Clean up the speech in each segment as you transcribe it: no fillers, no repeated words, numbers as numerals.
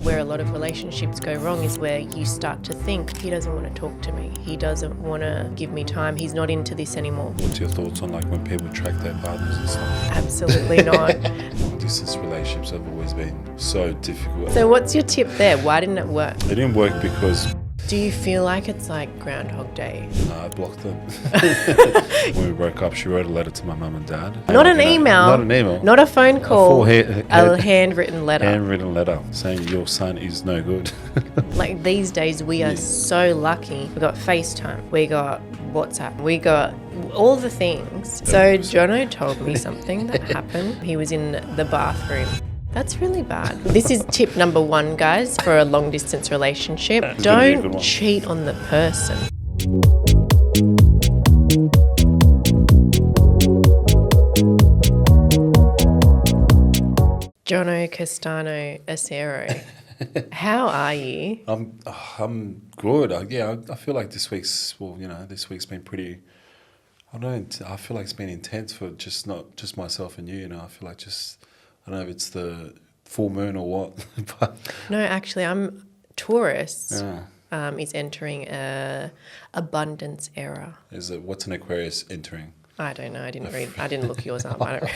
Where a lot of relationships go wrong is where you start to think, he doesn't want to talk to me, he doesn't want to give me time, he's not into this anymore. What's your thoughts on like when people track their partners and stuff? Absolutely not. Distance relationships have always been so difficult. So what's your tip there? Why didn't it work? It didn't work because Do you feel like it's like Groundhog Day? I blocked them. When we broke up, she wrote a letter to my mum and dad. Not an email. Not an email. Not a phone call. A Handwritten letter. handwritten letter saying your son is no good. Like these days we are so lucky. We got FaceTime, we got WhatsApp, we got all the things. So Jono told me something that happened. He was in the bathroom. That's really bad. This is tip number 1, guys, for a long distance relationship. Don't cheat on the person. Jono Castano Acero. How are you? I'm good. I feel like this week's been pretty. I feel like it's been intense for not just myself and you. I feel like I don't know if it's the full moon or what. But no, actually, I'm Taurus. yeah. Is entering a abundance era. What's an Aquarius entering? I don't know. I didn't look yours up. I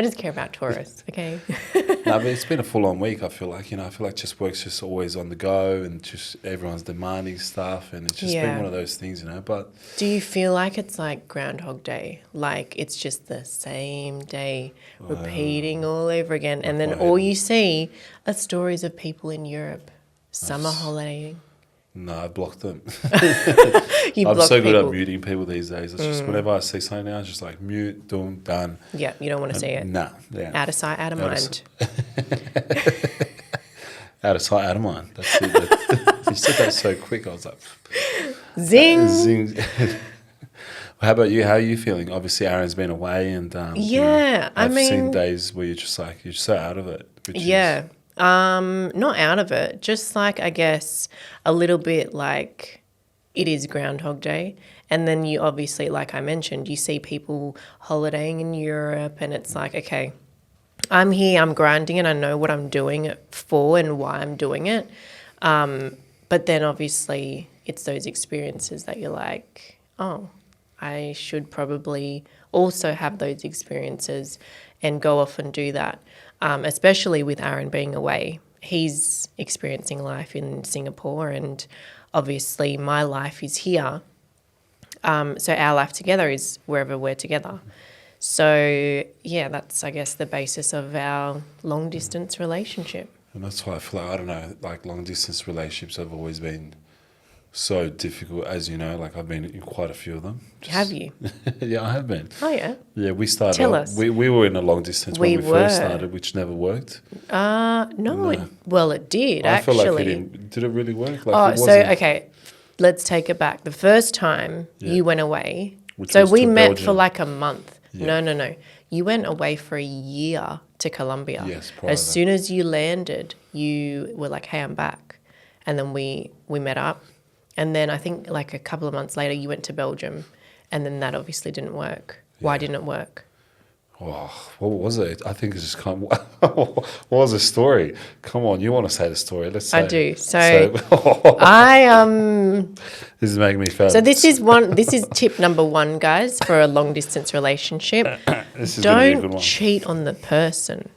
just care about Taurus. Okay. No, but it's been a full-on week. I feel like I feel like just work's just always on the go, and just everyone's demanding stuff, and it's just been one of those things, But do you feel like it's like Groundhog Day? Like it's just the same day repeating all over again, and then all you see are stories of people in Europe summer holidaying. No, I blocked them. I'm so good at muting people these days. It's just whenever I see something now, it's just like mute, done. Yeah, you don't want to see it. Nah, yeah. Out of sight, out of mind. Out of sight, out of mind. That's it. You said that so quick. I was like, Zing. Zing. How about you? How are you feeling? Obviously, Aaron's been away, and I've seen days where you're so out of it. Not out of it, just like, I guess, a little bit like it is Groundhog Day. And then you obviously, like I mentioned, you see people holidaying in Europe and it's like, okay, I'm here, I'm grinding and I know what I'm doing it for and why I'm doing it. But then obviously it's those experiences that you're like, oh, I should probably also have those experiences and go off and do that. Especially with Aaron being away. He's experiencing life in Singapore and obviously my life is here. So our life together is wherever we're together. So, yeah, that's, I guess, the basis of our long-distance relationship. And that's why I feel like, I don't know, like long-distance relationships have always been so difficult, as you know. Like I've been in quite a few of them. Have you? Yeah, I have been. Oh yeah. Yeah, we started. Tell us. We were in a long distance when we first started, which never worked. No. It did I actually. feel like did it really work? Okay, let's take it back. The first time you went away, so we met Belgium for like a month. Yeah. No. You went away for a year to Colombia. Yes, as soon as you landed, you were like, "Hey, I'm back," and then we met up. And then I think like a couple of months later you went to Belgium and then that obviously didn't work. Yeah. Why didn't it work? Oh, what was it? I think it's just kind of, what was the story? Come on, you want to say the story. Let's say I do. So this is making me feel. So this is tip number 1, guys, for a long distance relationship. Don't cheat on the person.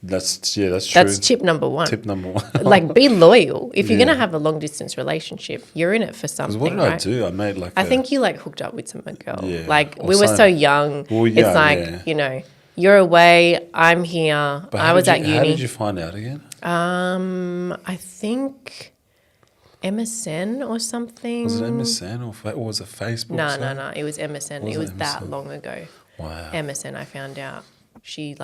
That's true. That's tip number 1. Tip number 1. Like, be loyal. If you're going to have a long distance relationship, you're in it for something. What did I do? I made like. I think you like hooked up with some girl. Yeah, like we were so young. It's like you're away. I'm here. But I was at uni. How did you find out again? I think MSN or something. Was it MSN or was it Facebook? No. It was MSN. It was that long ago. Wow. MSN. I found out. She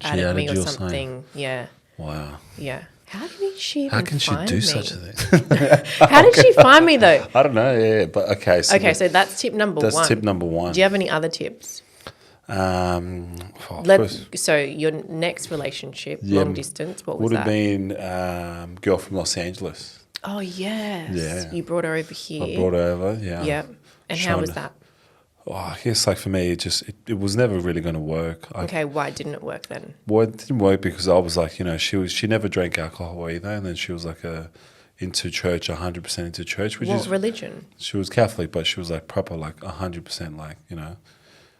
added me or something. Yeah. Wow. Yeah. How can she do such a thing? How did she find me though? I don't know. Yeah, but okay. So so that's tip number 1. That's tip number 1. Do you have any other tips? So your next relationship, long distance, what was that? Would have been girl from Los Angeles. Oh yes. Yeah. You brought her over here. I brought her over. Yeah. Yep. And how was that? Oh, I guess like for me, it was never really going to work. Okay, why didn't it work then? Well, it didn't work because I was like, she never drank alcohol either, and then she was like into church, 100% into church, which What is religion? she was Catholic, but she was like proper like 100% like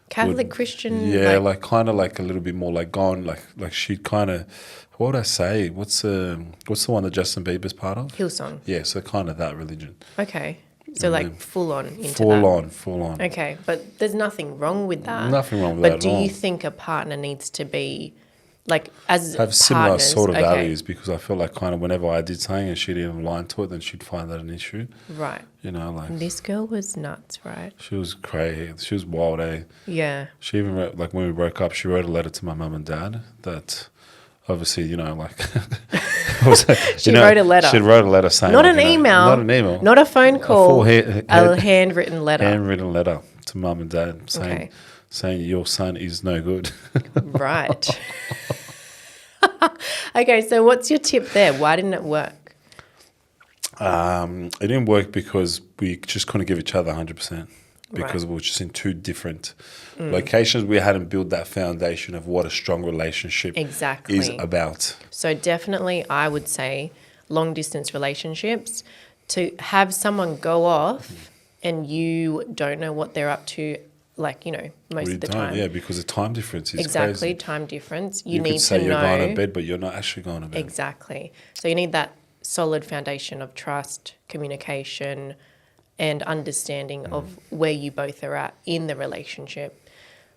Catholic, Christian? yeah, like kind of like a little bit more like gone, like she kind of, what would I say? What's the one that Justin Bieber's part of? Hillsong. Yeah, so kind of that religion. Okay. So like full on into Full on. Okay, but there's nothing wrong with that. Nothing wrong with but that at do all. you think a partner needs to be like as Have similar partners, sort of okay, values, because I feel like kind of whenever I did something and she didn't align to it, then she'd find that an issue. Right. Like This girl was nuts, right? she was crazy. She was wild, eh? Yeah. She even wrote, like when we broke up, she wrote a letter to my mum and dad that obviously, like She wrote a letter. She wrote a letter saying Not like, an email. Not an email. Not a phone call. A handwritten letter. Handwritten letter to mum and dad saying your son is no good. Right. Okay, so what's your tip there? Why didn't it work? It didn't work because we just couldn't give each other 100%. Because we were just in two different locations. We hadn't built that foundation of what a strong relationship is about. So definitely I would say long distance relationships, to have someone go off and you don't know what they're up to, like, most of the time. Yeah, because the time difference is exactly, crazy. Time difference. You need could say to you're know. going to bed, but you're not actually going to bed. Exactly. So you need that solid foundation of trust, communication, and understanding of where you both are at in the relationship.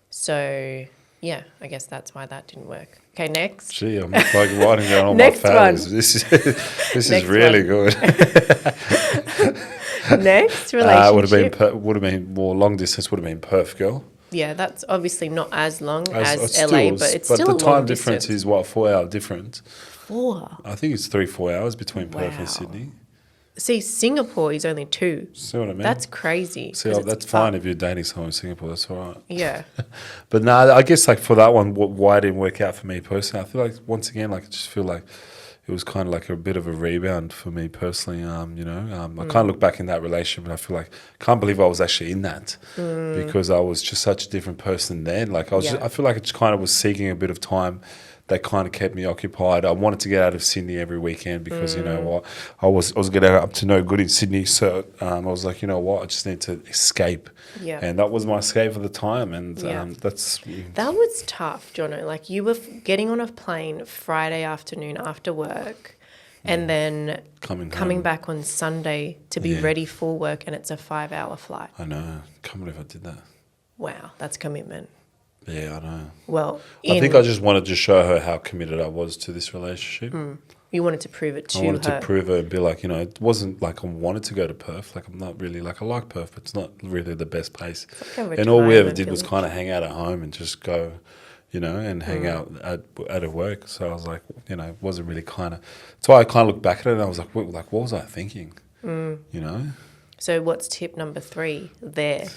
So, yeah, I guess that's why that didn't work. Okay, next. Gee, I'm like writing down all Next my failures. one. This is really good. Next relationship. Would have been more long distance. Would have been Perth, girl. Yeah, that's obviously not as long as LA, still, but it's still a long the time distance. difference is what, 4 hour difference. 4. I think it's 3-4 hours between Perth and Sydney. See, Singapore is only 2. See what I mean? That's crazy. See, that's fine if you're dating someone in Singapore. That's all right. Yeah. But no, I guess like for that one, why it didn't work out for me personally, I feel like once again, like I just feel like it was kind of like a bit of a rebound for me personally. I kind of look back in that relationship and I feel like I can't believe I was actually in that because I was just such a different person then. Like I feel like I just kind of was seeking a bit of time that kind of kept me occupied. I wanted to get out of Sydney every weekend because you know what, I was getting up to no good in Sydney. So I was like, you know what, I just need to escape. Yeah. And that was my escape at the time. And that was tough, Jono. Like you were getting on a plane Friday afternoon after work and then coming back on Sunday to be ready for work, and it's a 5-hour flight. I know. Can't believe I did that. Wow, that's commitment. Yeah, I know. Well, I think I just wanted to show her how committed I was to this relationship. You wanted to prove it to her. I wanted to prove her and be like, it wasn't like I wanted to go to Perth. Like I'm not really, like I like Perth, but it's not really the best place. Like and all we ever did was kind of hang out at home and just go, and hang out at work. So I was like, it wasn't really kind of. That's why I kind of look back at it and I was like, what was I thinking? So what's tip number 3 there?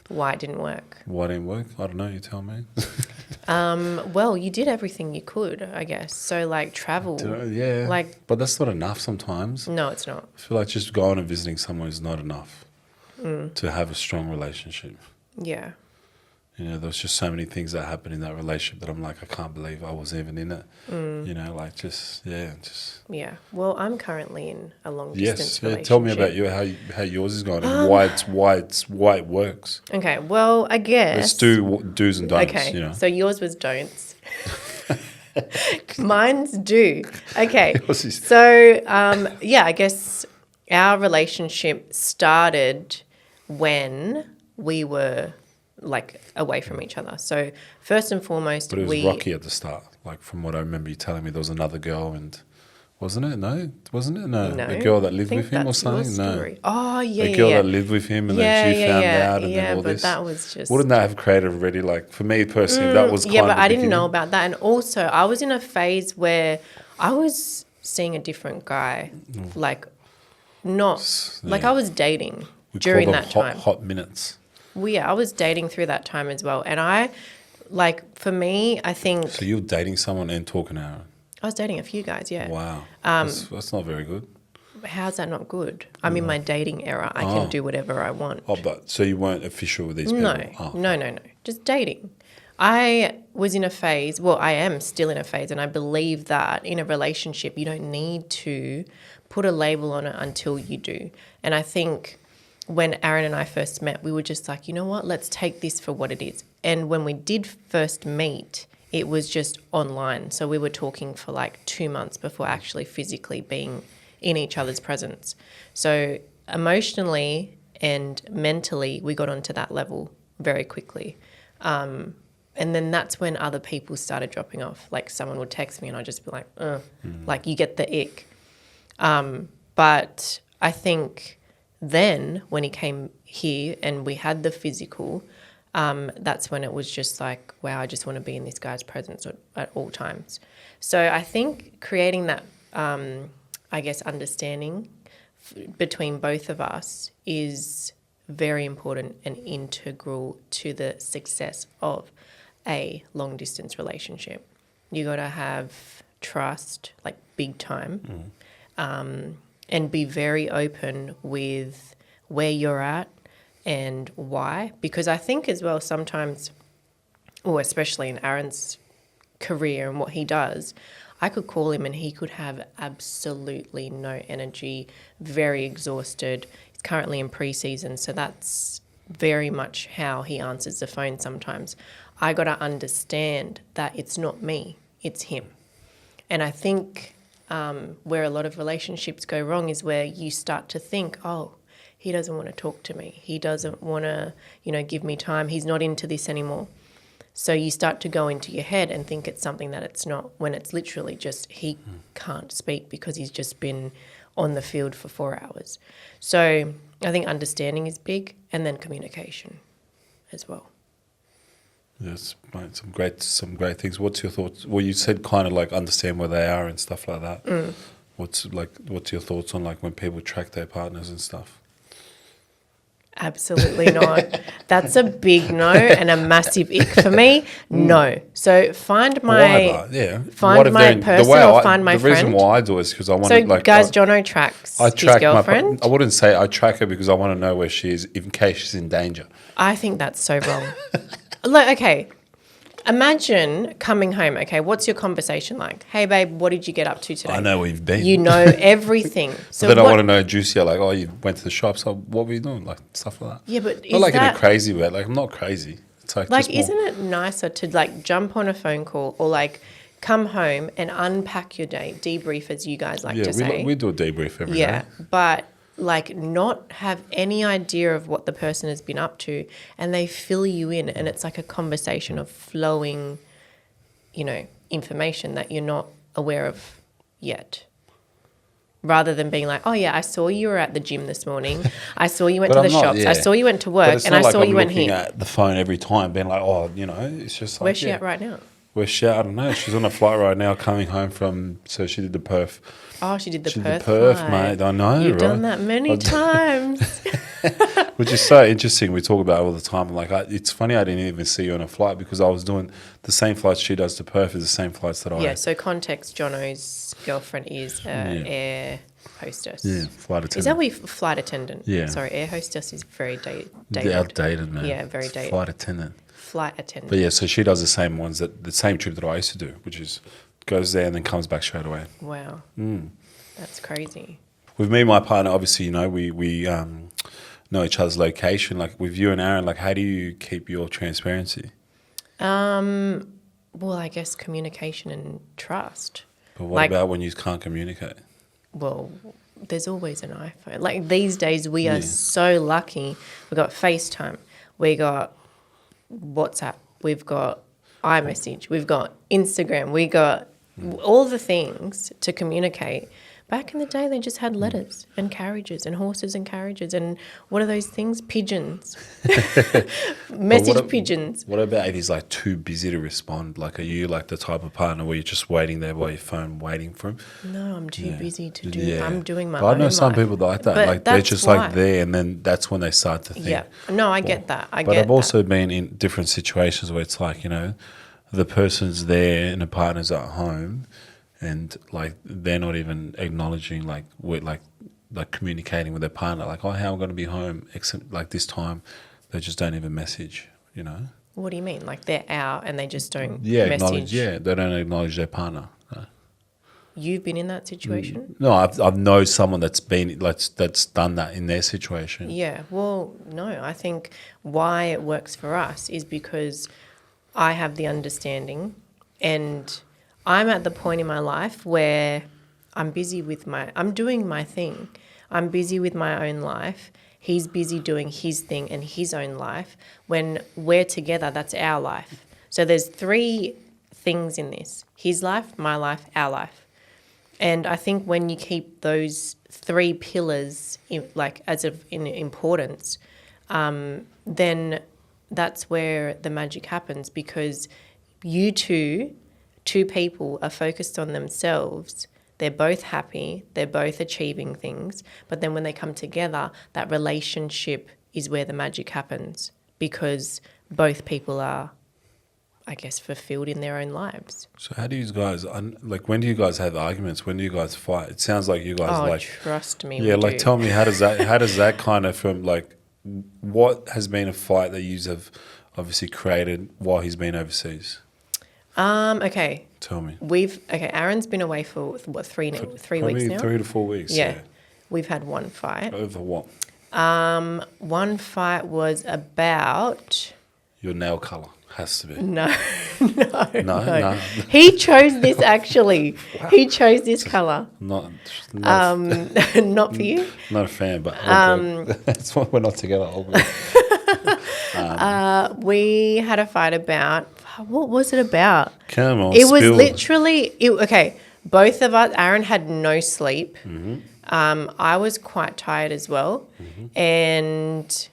Why it didn't work? Why didn't work? I don't know. You tell me. Well, you did everything you could, I guess. So, like, travel. Yeah. But that's not enough sometimes. No, it's not. I feel like just going and visiting somewhere is not enough to have a strong relationship. Yeah. There's just so many things that happen in that relationship that I'm like, I can't believe I was even in it. Yeah. Well, I'm currently in a long distance relationship. Tell me about how yours is going and why it works. Okay. Well, I guess let's do do's and don'ts. Okay. So yours was don'ts. Mine's do. Okay. So I guess our relationship started when we were like away from each other. So first and foremost, but it was rocky at the start. Like from what I remember you telling me, there was another girl, and wasn't it? No, wasn't it? No, a girl that lived with him or something. No. Oh yeah, a girl that lived with him, and then she found out, and then all this. Yeah, but that was just. Wouldn't that have created already? Like for me personally, that was kind of but I didn't know about that, and also I was in a phase where I was seeing a different guy, like not like I was dating during that time. Hot minutes. Well, I was dating through that time as well. And for me, I think... So you were dating someone and talking to her? I was dating a few guys, yeah. Wow. That's not very good. how's that not good? I'm in my dating era. I can do whatever I want. Oh, but so you weren't official with these people? No. Just dating. I was in a phase, well, I am still in a phase, and I believe that in a relationship you don't need to put a label on it until you do. And I think when Aaron and I first met, we were just like, you know what, let's take this for what it is. And when we did first meet, it was just online. So we were talking for like 2 months before actually physically being in each other's presence. So emotionally and mentally, we got onto that level very quickly. And then that's when other people started dropping off. Like someone would text me and I'd just be like, like you get the ick. But I think then when he came here and we had the physical, that's when it was just like, wow, I just want to be in this guy's presence at all times. So I think creating that, I guess, understanding between both of us is very important and integral to the success of a long distance relationship. You got to have trust, like big time, and be very open with where you're at and why. Because I think as well sometimes, or especially in Aaron's career and what he does, I could call him and he could have absolutely no energy, very exhausted. He's currently in pre-season, so that's very much how he answers the phone sometimes. I got to understand that it's not me, it's him. And I think where a lot of relationships go wrong is where you start to think, oh, he doesn't want to talk to me. He doesn't want to, give me time. He's not into this anymore. So you start to go into your head and think it's something that it's not, when it's literally just he can't speak because he's just been on the field for 4 hours. So I think understanding is big, and then communication as well. Yes, mate, some great things. What's your thoughts? Well, you said kind of like understand where they are and stuff like that. What's your thoughts on like when people track their partners and stuff? Absolutely not. That's a big no and a massive ick for me. No. So find my person or find my friend. The reason why I do it is because I want to guys, Jono tracks his girlfriend. I wouldn't say I track her because I want to know where she is in case she's in danger. I think that's so wrong. Look, okay, imagine coming home. Okay, what's your conversation like? Hey, babe, what did you get up to today? I know where you've been. You know everything. So then I want to know juicier, like, oh, you went to the shop, so what were you doing? Like, stuff like that. Yeah, but not like in a crazy way. Like, I'm not crazy. It's like isn't it nicer to, like, jump on a phone call or, like, come home and unpack your day, debrief, as you guys like to say. Yeah, we do a debrief every day. Yeah, but like not have any idea of what the person has been up to, and they fill you in, and it's like a conversation of flowing, information that you're not aware of yet. Rather than being like, oh yeah, I saw you were at the gym this morning. I saw you went to the shops. Yeah. I saw you went to work, and I saw you went here. But it's not like I'm looking at the phone every time being like, oh, it's just like, where's she at right now? Where's she at? I don't know. She's on a flight right now coming home so she did the Perth. Oh, she did the Perth flight. Mate. I know, You've done that many times. Which is so interesting. We talk about it all the time. Like, it's funny I didn't even see you on a flight because I was doing the same flights she does to Perth is the same flights that I. Yeah. So context: Jono's girlfriend is air hostess. Yeah, flight attendant. Is that flight attendant? Yeah. Sorry, air hostess is very dated. Outdated, man. Yeah, very dated. Flight attendant. But yeah, so she does the same ones the same trip that I used to do, which is goes there and then comes back straight away. Wow. That's crazy. With me and my partner, obviously, we know each other's location. Like with you and Aaron, like how do you keep your transparency? Well, I guess communication and trust. But what about when you can't communicate? Well, there's always an iPhone. Like these days, we are so lucky. We've got FaceTime. We got WhatsApp. We've got iMessage. We've got Instagram. We got all the things to communicate. Back in the day, they just had letters and carriages and horses and carriages and what are those things? Pigeons. Message pigeons. What about if he's like too busy to respond? Like, are you like the type of partner where you're just waiting there by your phone waiting for him? No, I'm too busy to do. Yeah. I'm doing my own I know some life. people like that. But like they're just like there, and then that's when they start to think. Yeah. No, I get that. But I've also been in different situations where it's like, the person's there and the partner's at home. And like they're not even acknowledging like like communicating with their partner, like, oh, how am I going to be home? Except like this time, they just don't even message. You know. What do you mean? Like they're out and they just don't Acknowledge. message? Yeah, they don't acknowledge their partner. No. You've been in that situation? No, I've know someone that's been that's done that in their situation. Yeah. Well, no. I think why it works for us is because I have the understanding, and I'm at the point in my life where I'm doing my thing. I'm busy with my own life. He's busy doing his thing in his own life. When we're together, that's our life. So there's 3 things in this: his life, my life, our life. And I think when you keep those 3 pillars in importance, then that's where the magic happens, because you two people are focused on themselves. They're both happy. They're both achieving things. But then when they come together, that relationship is where the magic happens, because both people are, I guess, fulfilled in their own lives. So how do you guys, like, when do you guys have arguments? When do you guys fight? It sounds like you guys trust me. Yeah, like, tell me, how does that kind of, from like, what has been a fight that you have obviously created while he's been overseas? Okay. Tell me. Aaron's been away for what, 3 weeks now? 3 to 4 weeks. Yeah. We've had one fight. Over what? One fight was about Your nail colour. Has to be. No. No. He chose this actually. Wow. He chose this colour. Not not for you? Not a fan, but that's why we're not together. We had a fight about, what was it about? Come on, it was literally, okay, both of us, Aaron had no sleep. Mm-hmm. I was quite tired as well. Mm-hmm. And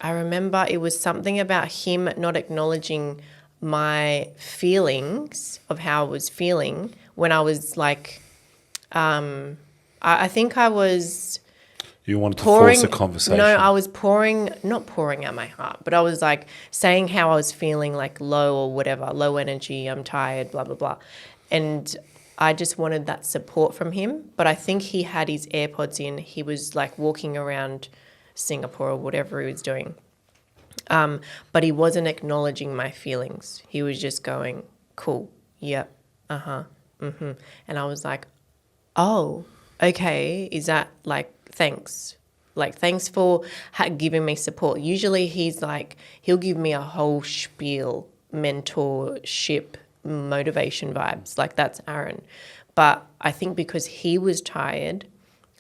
I remember it was something about him not acknowledging my feelings of how I was feeling when I was like, I think I was... You wanted to force a conversation. No, I was not pouring out my heart, but I was like saying how I was feeling, like low or whatever, low energy, I'm tired, blah, blah, blah. And I just wanted that support from him. But I think he had his AirPods in. He was like walking around Singapore or whatever he was doing. But he wasn't acknowledging my feelings. He was just going, cool, yep, uh-huh, mm-hmm. And I was like, oh, okay, is that like, thanks. Like, thanks for giving me support. Usually he's like, he'll give me a whole spiel, mentorship, motivation vibes. Like, that's Aaron. But I think because he was tired,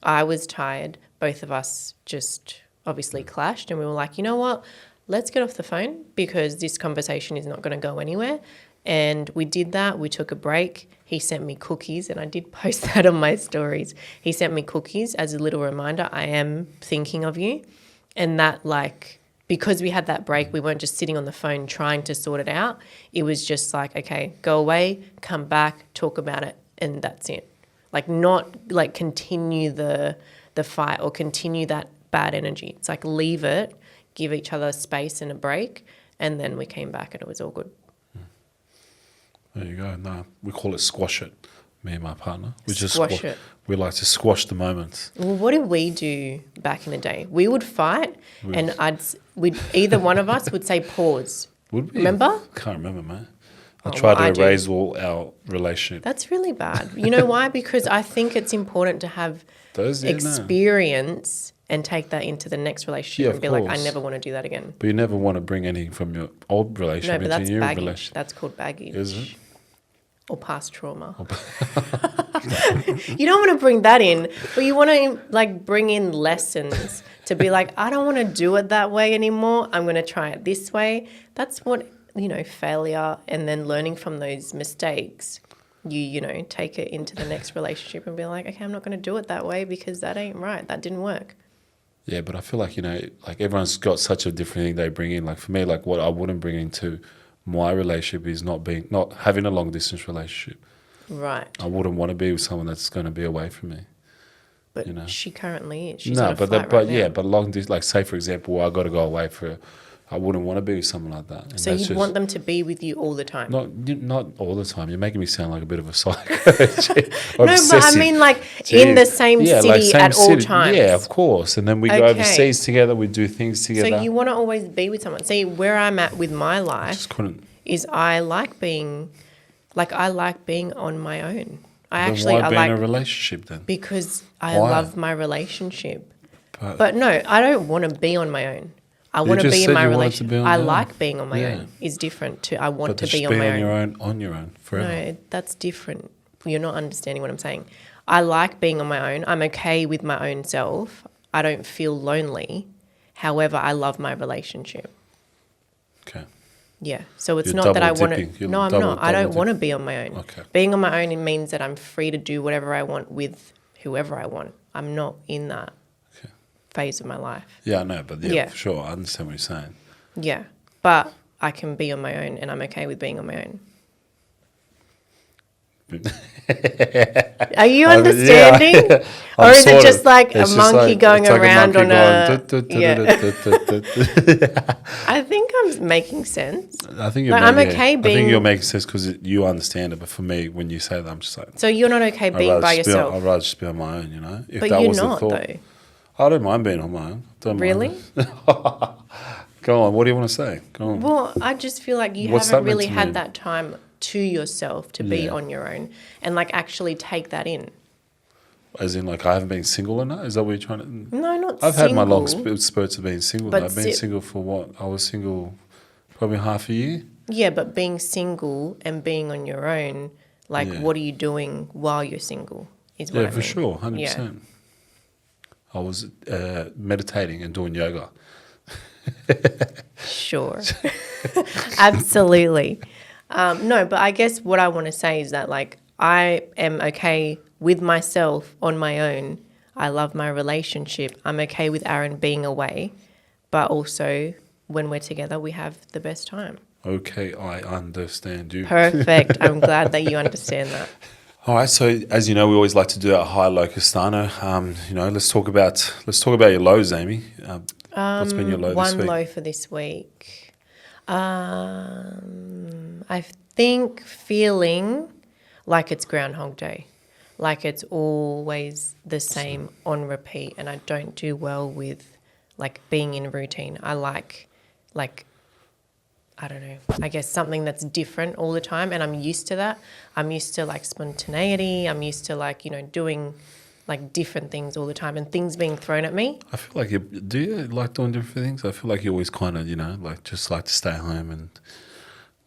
I was tired, both of us just obviously clashed, and we were like, you know what? Let's get off the phone, because this conversation is not going to go anywhere. And we did that. We took a break. He sent me cookies, and I did post that on my stories. He sent me cookies as a little reminder, I am thinking of you. And that, like, because we had that break, we weren't just sitting on the phone trying to sort it out. It was just like, okay, go away, come back, talk about it, and that's it. Like, not like continue the fight or continue that bad energy. It's like, leave it, give each other space and a break, and then we came back and it was all good. There you go. No, we call it squash it. Me and my partner. We just squash it. We like to squash the moments. Well, what did we do back in the day? We would fight, and we'd either one of us would say pause. Would we? Remember? Can't remember, man. I tried to erase all our relationship. That's really bad. You know why? Because I think it's important to have experience and take that into the next relationship and be like, I never want to do that again. But you never want to bring anything from your old relationship into your new relationship. That's called baggage. Is it? Or past trauma. You don't want to bring that in, but you want to like bring in lessons to be like, I don't want to do it that way anymore. I'm going to try it this way. That's what, failure, and then learning from those mistakes. You take it into the next relationship and be like, okay, I'm not going to do it that way because that ain't right. That didn't work. Yeah, but I feel like, like everyone's got such a different thing they bring in. Like for me, like what I wouldn't bring into my relationship is not having a long distance relationship. Right. I wouldn't want to be with someone that's going to be away from me. But she currently is. She's no, but long distance, like say for example, I got to go away for I wouldn't want to be with someone like that. And So that's you'd just want them to be with you all the time? not all the time. You're making me sound like a bit of a psycho. No, but I mean like in the same city at all times. Yeah, of course. And then we go overseas together. We do things together. So you want to always be with someone. See, where I'm at with my life just couldn't. is I like being on my own. I Why be like in a relationship then? because I Why? love my relationship. But no, I don't want to be on my own. I want to just be in said my you wanted to relationship. be on I your own. like being on my Yeah. own. Is different to I want But to just be on my own. on your own forever. No, that's different. You're not understanding what I'm saying. I like being on my own. I'm okay with my own self. I don't feel lonely. However, I love my relationship. Okay. Yeah. So it's You're not that I want double-dipping. to. You're No, I'm double- not. I don't double-dipping. want to be on my own. Okay. Being on my own, it means that I'm free to do whatever I want with whoever I want. I'm not in that phase of my life. Yeah, I know, but Yeah. for sure, I understand what you're saying. Yeah. But I can be on my own and I'm okay with being on my own. Are you understanding? Yeah. Or is it just like a It's just monkey going it's like around monkey on going, Yeah. I think I'm making sense. I think you're Like, I'm making, okay I think being- you're making sense because you understand it. But for me, when you say that, I'm just like, So you're not okay being by yourself. I'd rather just be on my own, you know. If But that you're was not, the thought, though. I don't mind being on my own. Don't mind Really? it. Go on. What do you want to say? Go on. Well, I just feel like you What's haven't that meant really to had mean? that time to yourself to be Yeah. on your own and like actually take that in. As in, like, I haven't been single enough? Is that what you're trying to? No, not I've single. had my long spurts of being single. But I've been single for what? I was single probably half a year. Yeah, but being single and being on your own, like Yeah. what are you doing while you're single is what Yeah, I for mean. sure, 100%. Yeah. I was meditating and doing yoga. Sure. Absolutely. No, but I guess what I want to say is that like I am okay with myself on my own. I love my relationship. I'm okay with Aaron being away, but also when we're together, we have the best time. Okay, I understand you. Perfect. I'm glad that you understand that. All right, so as you know, we always like to do our high low Castano. You know, let's talk about your lows, Amy. What's been your low One this week? low for this week. I think feeling like it's Groundhog Day. Like it's always the same on repeat, and I don't do well with like being in routine. I like I don't know, I guess something that's different all the time, and I'm used to that. I'm used to like spontaneity. I'm used to like, you know, doing like different things all the time and things being thrown at me. I feel like do you like doing different things? I feel like you always kind of, you know, like just like to stay home and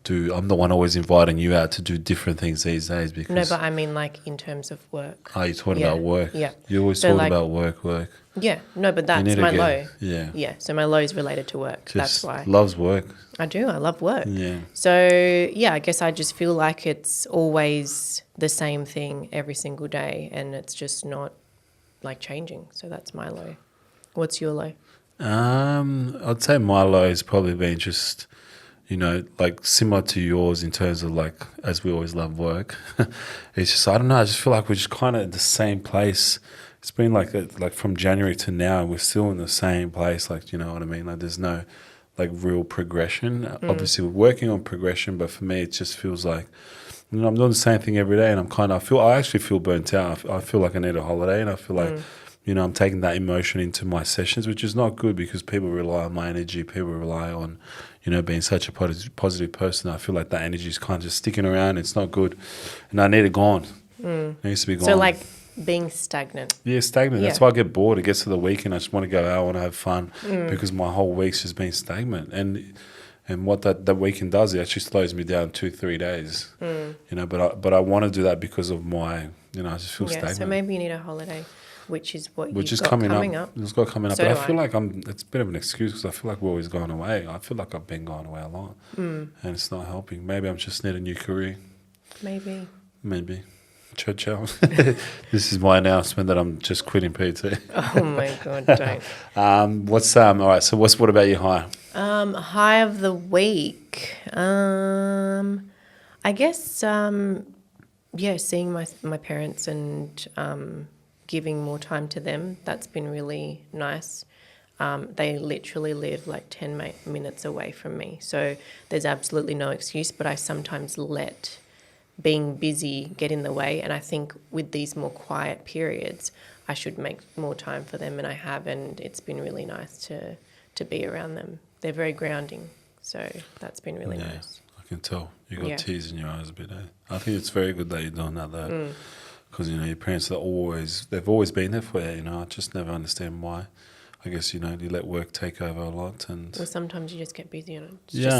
I'm the one always inviting you out to do different things these days because... No, but I mean like in terms of work. Oh, you're talking about work? Yeah. You always So, talk like- about work. Yeah, no, but You that's need to my get- low. Yeah. Yeah, so my low is related to work. That's Just why. loves work. I do. I love work. Yeah. So, yeah, I guess I just feel like it's always the same thing every single day and it's just not like changing. So that's my low. What's your low? I'd say my low has probably been just, you know, like similar to yours in terms of like, as we always love work. It's just, I don't know, I just feel like we're just kind of at the same place. It's been like from January to now, we're still in the same place. Like, you know what I mean? Like there's no like real progression. Obviously we're working on progression, but for me, it just feels like, you know, I'm doing the same thing every day and I actually feel burnt out. I feel like I need a holiday and I feel like, you know, I'm taking that emotion into my sessions, which is not good because people rely on my energy. People rely on, you know, being such a positive person. I feel like that energy is kind of just sticking around. It's not good. And I need it gone. It needs to be gone. So like being stagnant. Yeah, stagnant. That's Yeah. why I get bored. It gets to the weekend, I just want to go out, I want to have fun because my whole week's just been stagnant. And what that weekend does, it actually slows me down 2-3 days. You know, but I want to do that because of my, you know, I just feel Yeah, stagnant. so maybe you need a holiday, which is what Which you've is got coming coming up. up. It's got coming up. So but do I feel I. like it's a bit of an excuse because I feel like we're always going away. I feel like I've been going away a lot. And it's not helping. Maybe I'm just need a new career. Maybe. Ciao, ciao. This is my announcement that I'm just quitting PT. Oh my God, don't. All right, so what about your high? High of the week. I guess, yeah, seeing my parents and giving more time to them. That's been really nice. They literally live like 10 minutes away from me. So there's absolutely no excuse, but I sometimes let being busy get in the way. And I think with these more quiet periods, I should make more time for them, and I have, and it's been really nice to be around them. They're very grounding, so that's been really nice. I can tell. You got tears in your eyes a bit, eh? I think it's very good that you're doing that, though. Because, your parents they've always been there for you, I just never understand why. I guess, you let work take over a lot. And well, sometimes you just get busy and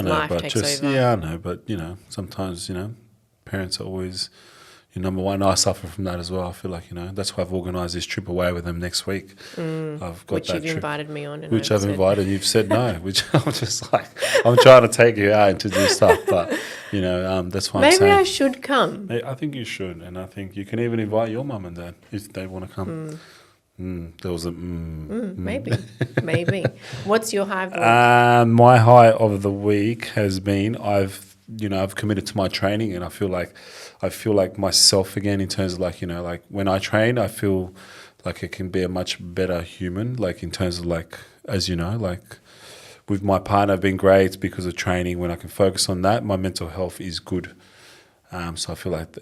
life takes over. Yeah, I know, but, sometimes, parents are always your number one. I suffer from that as well. I feel like, that's why I've organised this trip away with them next week. I've got which that you've trip, invited me on. And which I've invited, you've said no, which I'm just like, I'm trying to take you out to do stuff, but, that's why I'm saying. Maybe I should come. I think you should, and I think you can even invite your mum and dad if they want to come. There was a maybe. What's your high of the week? My high of the week has been I've committed to my training, and I feel like myself again in terms of like when I train, I feel like I can be a much better human. Like in terms of like with my partner, I've been great because of training. When I can focus on that, my mental health is good. So I feel like,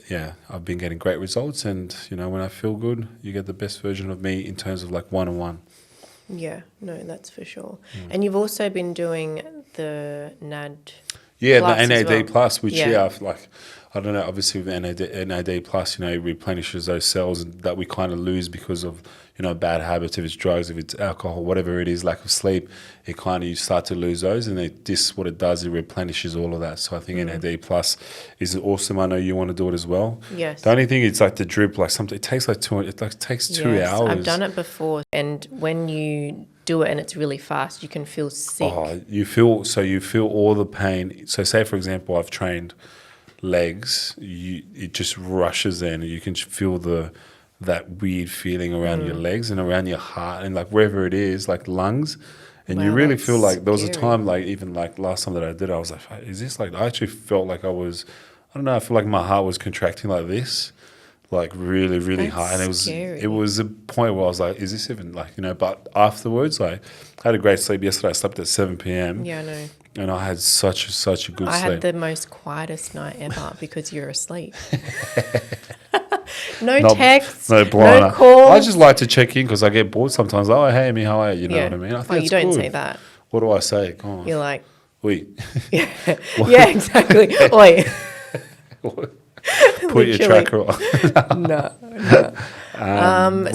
I've been getting great results, and, when I feel good, you get the best version of me in terms of like one-on-one. Yeah, no, that's for sure. And you've also been doing the NAD the NAD plus, which, I don't know, obviously with NAD plus, it replenishes those cells that we kind of lose because of, bad habits, if it's drugs, if it's alcohol, whatever it is, lack of sleep, you start to lose those, and what it does, it replenishes all of that. So I think NAD plus is awesome. I know you want to do it as well. Yes. The only thing, it's like the drip, like something, it takes like 2 hours. I've done it before, and when you do it and it's really fast, you can feel sick. You feel all the pain. So say, for example, I've trained legs, it just rushes in, and you can feel that weird feeling around your legs and around your heart and like wherever it is, like lungs. And you really feel like there was a time, like even like last time that I did, I was like, is this like, I actually felt like I feel like my heart was contracting like this, like really, really high. And it was a point where I was like, is this even like, but afterwards, like I had a great sleep yesterday. I slept at 7 p.m. Yeah, I know. And I had such a good sleep. I had the most quietest night ever because you're asleep. No texts, no calls. I just like to check in because I get bored sometimes. Oh, hey, Amy, how are you? You know what I mean? I think you don't say that. What do I say? Go on. You're like... Oui. Yeah, exactly. Oi. Put your tracker on. No.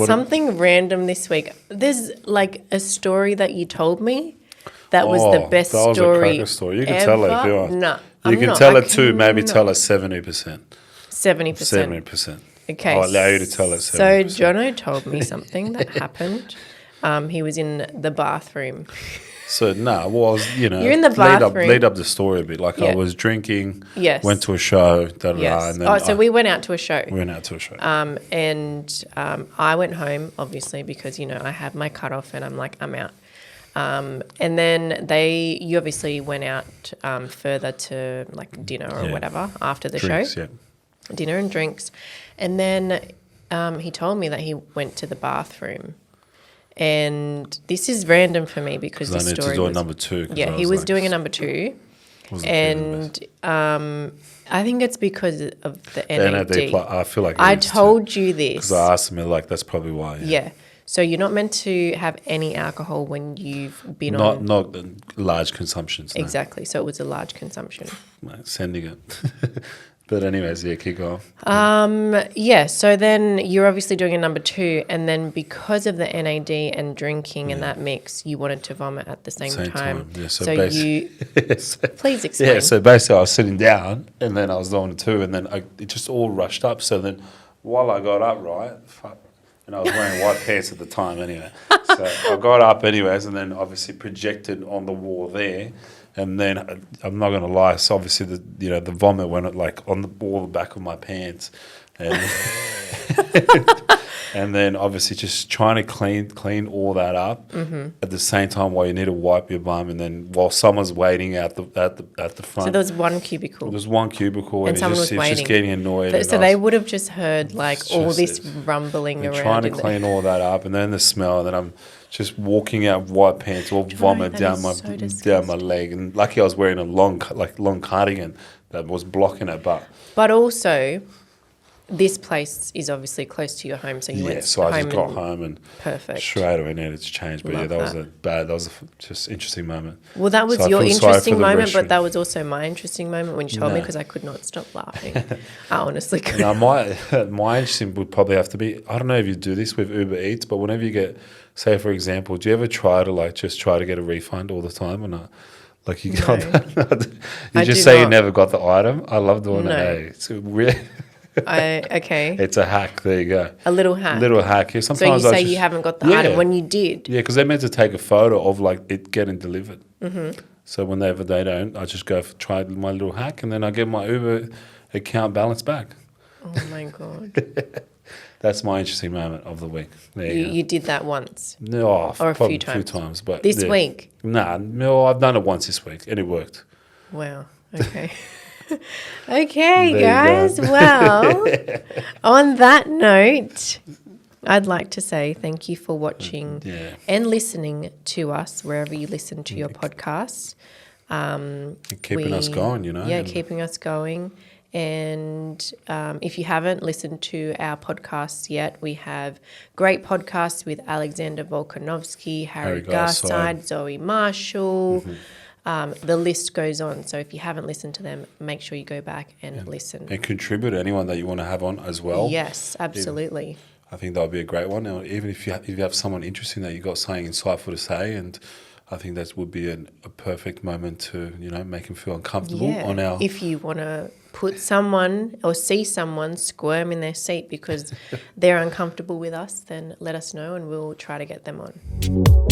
Something random this week. There's like a story that you told me that was the best story. That was a cracker story. You can tell it if you want. No. You can tell it too. Maybe tell us 70%. 70%. Okay. I'll allow you to tell it 70%. So Jono told me something that happened. He was in the bathroom. So you're in the bathroom. Lead up the story a bit. Like I was drinking. Yes. Went to a show. Yes. And then so we went out to a show. And I went home obviously because I have my cutoff and I'm like I'm out. And then you obviously went out further to like dinner or whatever after the show. Yeah. Dinner and drinks. And then he told me that he went to the bathroom. And this is random for me because the story I need to do a number 2. Yeah, he was doing a number 2. And I think it's because of the NAD. I feel like I told you this. Because I asked him, like, that's probably why. Yeah. So you're not meant to have any alcohol when you've been on... Not large consumptions, no. Exactly. So it was a large consumption. Sending it. But anyways, keep going. So then you're obviously doing a number 2, and then because of the NAD and drinking and that mix, you wanted to vomit at the same time. Yeah, please explain. Yeah, so basically I was sitting down, and then I was doing the 2, and then it just all rushed up. So then while I got up, and I was wearing white pants at the time anyway. So I got up anyways, and then obviously projected on the wall there. And then I'm not going to lie, so obviously the vomit went like on the back of my pants, and And then obviously just trying to clean all that up at the same time while you need to wipe your bum, and then while someone's waiting at the front. So there was one cubicle. There's one cubicle, And someone was it's waiting. just getting annoyed. But, so they would have just heard like It's all just- this rumbling and around. trying to in there. clean all that up, and then the smell, and then I'm just walking out of white pants, all vomit that down is my so down my disgusting. leg. And lucky I was wearing a long cardigan that was blocking it, but But also, this place is obviously close to your home, so you went so I home just got and- home and Perfect. straight away needed to change. But Love that was that. just interesting moment. Well, that was So I your feel sorry interesting for the moment, restaurant. but that was also my interesting moment when you told me No. because I could not stop laughing. I honestly could. Now, my interesting would probably have to be, I don't know if you do this with Uber Eats, but whenever you get, say for example, do you ever try to get a refund all the time or not? Like you No. you I just do say you not. never got the item. I love doing No. it. Hey, it's really, Okay. it's a hack. There you go. A little hack. Little hack. Yeah, So you sometimes say you haven't got the item when you did. Yeah, because they're meant to take a photo of like it getting delivered. So whenever they don't, I just go try my little hack, and then I get my Uber account balance back. Oh my God. That's my interesting moment of the week. There you go. You did that once. No, Or a probably few times. but This yeah. week? Nah, no, I've done it once this week and it worked. Wow. Okay. Okay, There you guys. go. Well, on that note, I'd like to say thank you for watching Yeah. and listening to us wherever you listen to your podcasts. Keeping us going, you know. Yeah, and keeping us going. And if you haven't listened to our podcasts yet, we have great podcasts with Alexander Volkanovsky, Harry Garside. Garside, Zoe Marshall. The list goes on. So if you haven't listened to them, make sure you go back and listen. And contribute anyone that you want to have on as well. Yes, absolutely. I think that would be a great one. Or even if you have someone interesting that you got something insightful to say, and I think that would be a perfect moment to, you know, make them feel uncomfortable Yeah. on our. If you want to put someone or see someone squirm in their seat because they're uncomfortable with us, then let us know and we'll try to get them on.